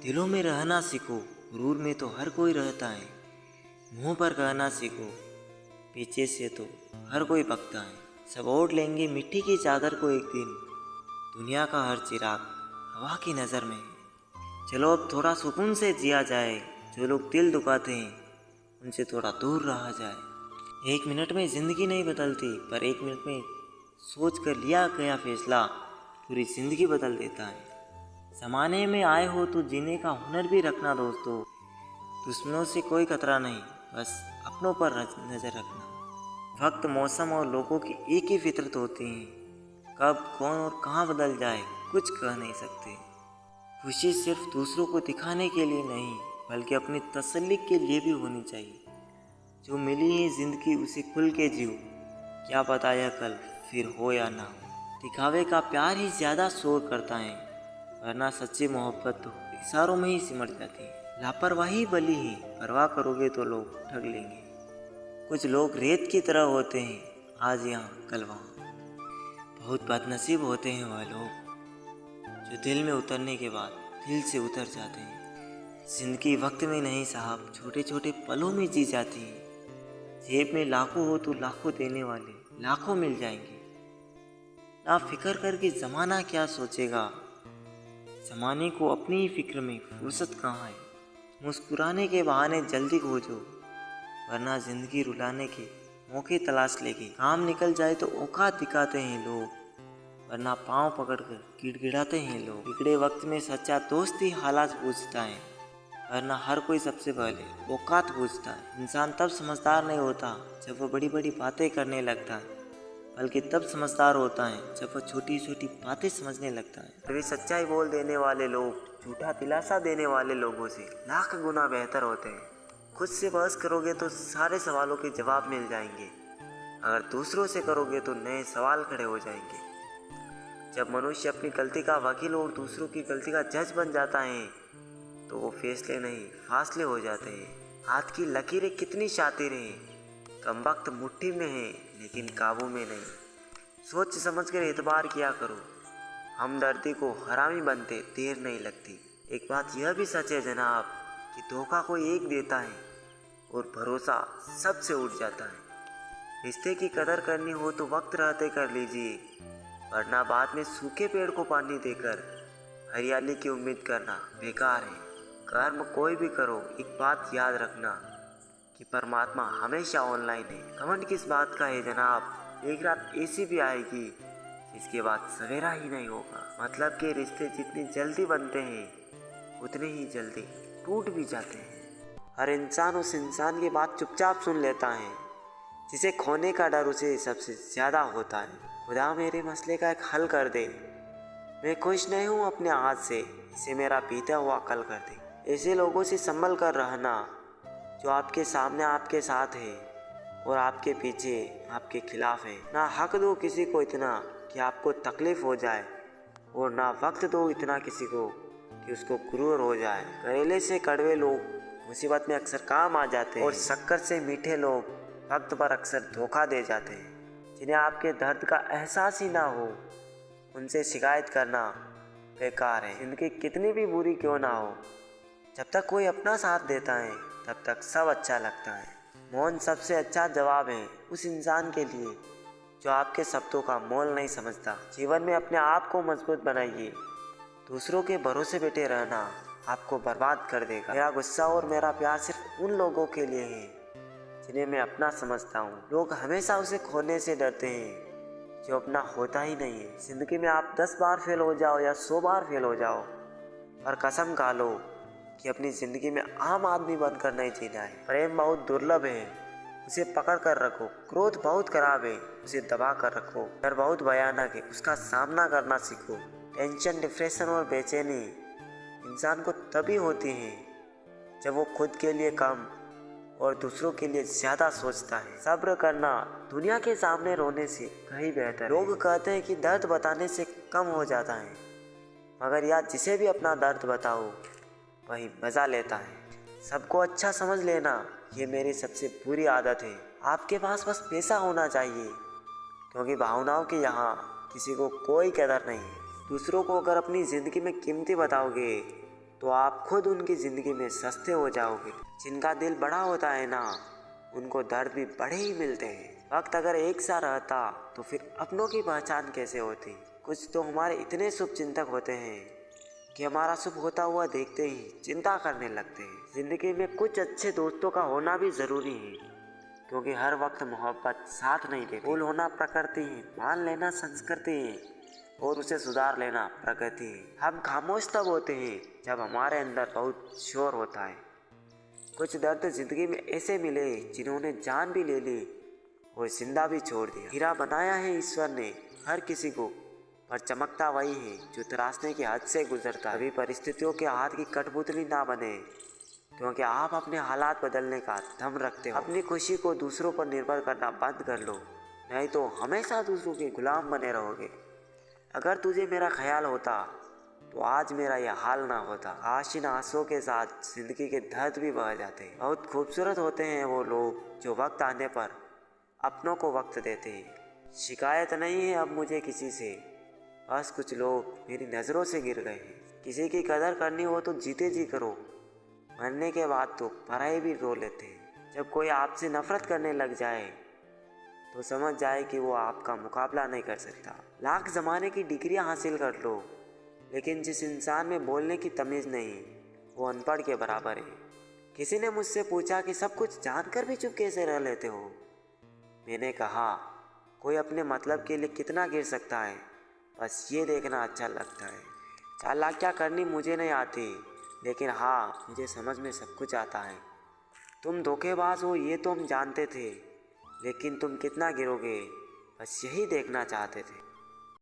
दिलों में रहना सीखो, गुरूर में तो हर कोई रहता है। मुंह पर कहना सीखो, पीछे से तो हर कोई भगता है। सब ओढ़ लेंगे मिट्टी की चादर को एक दिन, दुनिया का हर चिराग हवा की नज़र में है। चलो अब थोड़ा सुकून से जिया जाए, जो लोग दिल दुखाते हैं उनसे थोड़ा दूर रहा जाए। 1 मिनट में ज़िंदगी नहीं बदलती, पर 1 मिनट में सोच कर लिया गया फैसला पूरी ज़िंदगी बदल देता है। ज़माने में आए हो तो जीने का हुनर भी रखना दोस्तों। दुश्मनों से कोई खतरा नहीं, बस अपनों पर नज़र रखना। वक्त, मौसम और लोगों की एक ही फितरत होती है। कब, कौन और कहाँ बदल जाए कुछ कह नहीं सकते। खुशी सिर्फ दूसरों को दिखाने के लिए नहीं, बल्कि अपनी तसल्ली के लिए भी होनी चाहिए। जो मिली है ज़िंदगी उसे खुल के जियो, क्या पता यह कल फिर हो या ना हो। दिखावे का प्यार ही ज़्यादा शोर करता है, वरना सच्ची मोहब्बत तो इशारों में ही सिमट जाती है। लापरवाही बली है, परवाह करोगे तो लोग ठग लेंगे। कुछ लोग रेत की तरह होते हैं, आज यहाँ कल वहाँ। बहुत बदनसीब होते हैं वह लोग जो दिल में उतरने के बाद दिल से उतर जाते हैं। जिंदगी वक्त में नहीं साहब, छोटे छोटे पलों में जी जाती है। जेब में लाखों हो तो लाखों देने वाले लाखों मिल जाएंगे। ना फिक्र करके ज़माना क्या सोचेगा, ज़माने को अपनी ही फिक्र में फुर्सत कहाँ है। मुस्कुराने के बहाने जल्दी खोजो, वरना ज़िंदगी रुलाने के मौके तलाश लेगी। काम निकल जाए तो औकात दिखाते हैं लोग, वरना पाँव पकड़कर गिड़गिड़ाते हैं लोग। बिगड़े वक्त में सच्चा दोस्त ही हालात पूछता है, वरना हर कोई सबसे पहले औकात पूछता है। इंसान तब समझदार नहीं होता जब वो बड़ी बड़ी बातें करने लगता है, बल्कि तब समझदार होता है जब वह छोटी छोटी बातें समझने लगता है। तभी सच्चाई बोल देने वाले लोग झूठा दिलासा देने वाले लोगों से लाख गुना बेहतर होते हैं। खुद से बहस करोगे तो सारे सवालों के जवाब मिल जाएंगे, अगर दूसरों से करोगे तो नए सवाल खड़े हो जाएंगे। जब मनुष्य अपनी गलती का वकील और दूसरों की गलती का जज बन जाता है तो वो फैसले नहीं फासले हो जाते हैं। हाथ की लकीरें कितनी शातिर हैं, कमबख्त मुट्ठी में है लेकिन काबू में नहीं। सोच समझ कर एतबार किया करो, हमदर्दी को हरामी बनते देर नहीं लगती। एक बात यह भी सच है जनाब कि धोखा कोई एक देता है और भरोसा सबसे उठ जाता है। रिश्ते की कदर करनी हो तो वक्त रहते कर लीजिए, वरना बाद में सूखे पेड़ को पानी देकर हरियाली की उम्मीद करना बेकार है। कर्म कोई भी करो, एक बात याद रखना कि परमात्मा हमेशा ऑनलाइन है। घमंड किस बात का है जनाब, एक रात ऐसी भी आएगी जिसके बाद सवेरा ही नहीं होगा। मतलब के रिश्ते जितनी जल्दी बनते हैं उतने ही जल्दी टूट भी जाते हैं। हर इंसान उस इंसान की बात चुपचाप सुन लेता है जिसे खोने का डर उसे सबसे ज़्यादा होता है। खुदा मेरे मसले का एक हल कर दे, मैं खुश नहीं हूँ अपने हाथ से, इसे मेरा बीता हुआ कल कर दे। ऐसे लोगों से संभल कर रहना जो आपके सामने आपके साथ है और आपके पीछे आपके खिलाफ है। ना हक दो किसी को इतना कि आपको तकलीफ हो जाए, और ना वक्त दो इतना किसी को कि उसको गुरूर हो जाए। करेले से कड़वे लोग मुसीबत में अक्सर काम आ जाते हैं, और शक्कर से मीठे लोग वक्त पर अक्सर धोखा दे जाते हैं। जिन्हें आपके दर्द का एहसास ही ना हो उनसे शिकायत करना बेकार है। जिंदगी कितनी भी बुरी क्यों ना हो, जब तक कोई अपना साथ देता है तब तक सब अच्छा लगता है। मौन सबसे अच्छा जवाब है उस इंसान के लिए जो आपके शब्दों का मोल नहीं समझता। जीवन में अपने आप को मजबूत बनाइए, दूसरों के भरोसे बैठे रहना आपको बर्बाद कर देगा। मेरा गुस्सा और मेरा प्यार सिर्फ उन लोगों के लिए है जिन्हें मैं अपना समझता हूँ। लोग हमेशा उसे खोने से डरते हैं जो अपना होता ही नहीं है। जिंदगी में आप 10 बार फेल हो जाओ या 100 बार फेल हो जाओ, पर कसम खा लो कि अपनी ज़िंदगी में आम आदमी बनकर नहीं जीना है। प्रेम बहुत दुर्लभ है, उसे पकड़ कर रखो। क्रोध बहुत खराब है, उसे दबा कर रखो। डर बहुत भयानक है, उसका सामना करना सीखो। टेंशन, डिप्रेशन और बेचैनी इंसान को तभी होती है जब वो खुद के लिए कम और दूसरों के लिए ज़्यादा सोचता है। सब्र करना दुनिया के सामने रोने से कहीं बेहतर है। लोग कहते हैं कि दर्द बताने से कम हो जाता है, मगर यार जिसे भी अपना दर्द बताओ वही मज़ा लेता है। सबको अच्छा समझ लेना ये मेरी सबसे बुरी आदत है। आपके पास बस पैसा होना चाहिए, क्योंकि भावनाओं के यहाँ किसी को कोई कदर नहीं है। दूसरों को अगर अपनी ज़िंदगी में कीमती बताओगे तो आप खुद उनकी ज़िंदगी में सस्ते हो जाओगे। जिनका दिल बड़ा होता है ना, उनको दर्द भी बड़े ही मिलते हैं। वक्त अगर एक सा रहता तो फिर अपनों की पहचान कैसे होती। कुछ तो हमारे इतने शुभ चिंतक होते हैं कि हमारा शुभ होता हुआ देखते ही चिंता करने लगते हैं। ज़िंदगी में कुछ अच्छे दोस्तों का होना भी ज़रूरी है, क्योंकि हर वक्त मोहब्बत साथ नहीं देती। भूल होना प्रकृति है, मान लेना संस्कृति है और उसे सुधार लेना प्रगति है। हम खामोश तब होते हैं जब हमारे अंदर बहुत शोर होता है। कुछ दर्द जिंदगी में ऐसे मिले जिन्होंने जान भी ले ली और जिंदा भी छोड़ दिया। हीरा बनाया है ईश्वर ने हर किसी को, पर चमकता वही है जो तराशने की हद से गुजरता है। कभी परिस्थितियों के हाथ की कठपुतली ना बने, क्योंकि आप अपने हालात बदलने का दम रखते हो। अपनी खुशी को दूसरों पर निर्भर करना बंद कर लो, नहीं तो हमेशा दूसरों के गुलाम बने रहोगे। अगर तुझे मेरा ख्याल होता तो आज मेरा यह हाल ना होता। काश इन आंसुओं के साथ जिंदगी के दर्द भी बह जाते। बहुत खूबसूरत होते हैं वो लोग जो वक्त आने पर अपनों को वक्त देते हैं। शिकायत नहीं है अब मुझे किसी से, बस कुछ लोग मेरी नज़रों से गिर गए हैं। किसी की कदर करनी हो तो जीते जी करो, मरने के बाद तो पराये भी रो लेते हैं। जब कोई आपसे नफरत करने लग जाए तो समझ जाए कि वो आपका मुकाबला नहीं कर सकता। लाख ज़माने की डिग्रियां हासिल कर लो, लेकिन जिस इंसान में बोलने की तमीज़ नहीं, वो अनपढ़ के बराबर है। किसी ने मुझसे पूछा कि सब कुछ जानकर भी चुप कैसे रह लेते हो। मैंने कहा, कोई अपने मतलब के लिए कितना गिर सकता है, बस ये देखना अच्छा लगता है। चालाकियाँ करनी मुझे नहीं आती, लेकिन हाँ, मुझे समझ में सब कुछ आता है। तुम धोखेबाज हो ये तो हम जानते थे, लेकिन तुम कितना गिरोगे बस यही देखना चाहते थे।